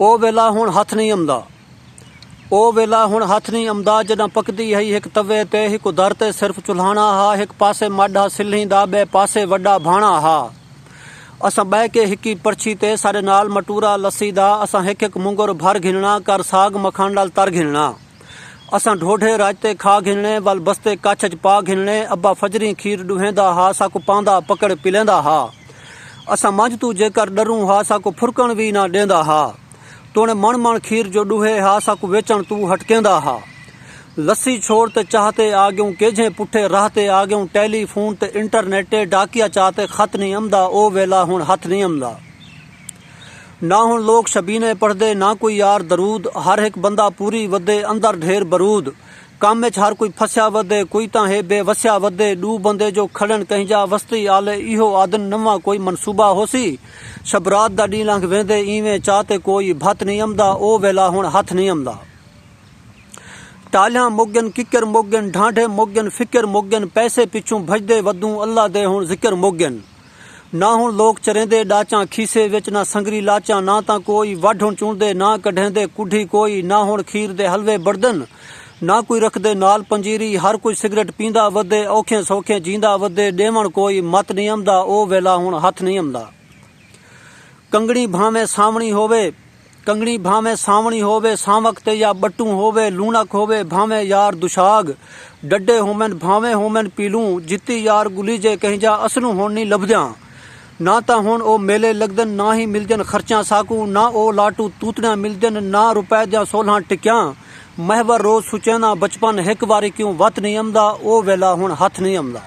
ओ वेला हुण हथ नहीं आंदा। ओ वेला हुण हथ नहीं आंदा जॾहिं पकदी है एक तवे ते एक दर ते सिर्फ चुल्हाना हा, एक पासे माडा सिल्ही दा बे पासे वड्डा भाणा हा। असां बै के हिकी परछी ते साडे नाल मटूरा लस्सी दा, असां हिक हिक मुंगर भर घिनना, कर साग मखान नाल तर घिनना। असां ढोढे राजते खा घिनने, वल बस्ते कच्छ च पा घिनने। अब्बा फजरी खीर डुहेंदा हा, साकू पांदा पकड़ पिलेंदा हा। असां मंझ तू जेकर डरूं हा, साकू फुरकण भी ना ॾेंदा हा। तोणे मण मण खीर जो डुहे हा, साकू वेचण तू हटकेंदा हा। लस्सी छोड़ ते चाहते आ गयूं, केझे पुठे राहते आ गयूं। टेलीफोन ते इंटरनेट ते डाकिया चाहते खत नहीं आमदा। ओ वेला हुण हथ नहीं आमदा। ना हुण लोग शबीने पढ़दे, ना कोई यार दरूद। हर एक बंदा पूरी वदे, अंदर ढेर बरूद। काम च हर कोई फस्या वदे, कोई तां हे बेवस्या वदे। डू बंदे जो खड़न कहीं जा वस्ती आले, इहो आदन नवा कोई मनसूबा होसी। शबरात दा डी लंघ वेंदे, इवें चाहते कोई भत नहीं आमदा। ओ वेला हुण हथ नहीं आमदा। टालियां मोगन किकर मोगन, ढांढे मोगन फिकर मोगन। पैसे पिछू भजदे वदूं, अल्लाह दे हुण जिक्र मोगन। ना हुण लोग चरेंदे डाचा खीसे विच, ना संगरी लाचा। ना तां कोई वढ हुण चूंदे, ना कढेंदे कुढ़ी कोई। ना हुण खीर दे हलवे बड़दन, ना कोई रखदे नाल पंजीरी। हर कोई सिगरेट पींदा वदे, औखे सौखे जींदा वदे। डेवण कोई मत नहीं आमदा। ओ वेला हुण हथ नहीं आमदा। कंगणी भावें सावणी होवे, कंगणी भावें सावणी होवे। सावक ते या बटू होवे, लूणक होवे भावें यार दुशाग। डड्डे होमन भावें होमन पीलू, जिती यार गुलीजे कहीं जा असलू हुण नहीं लभद्यां। ना तां हुण ओ मेले लगदन, ना ही मिलजन खर्चा साकू। ना ओ लाटू तूतड़ियां मिलजन, ना रुपए दियां 16 टिक्यां। महवर रोज सुचेंदा बचपन, एक वारी क्यों वत नहीं आमदा। ओ वेला हुण हथ नहीं आमदा।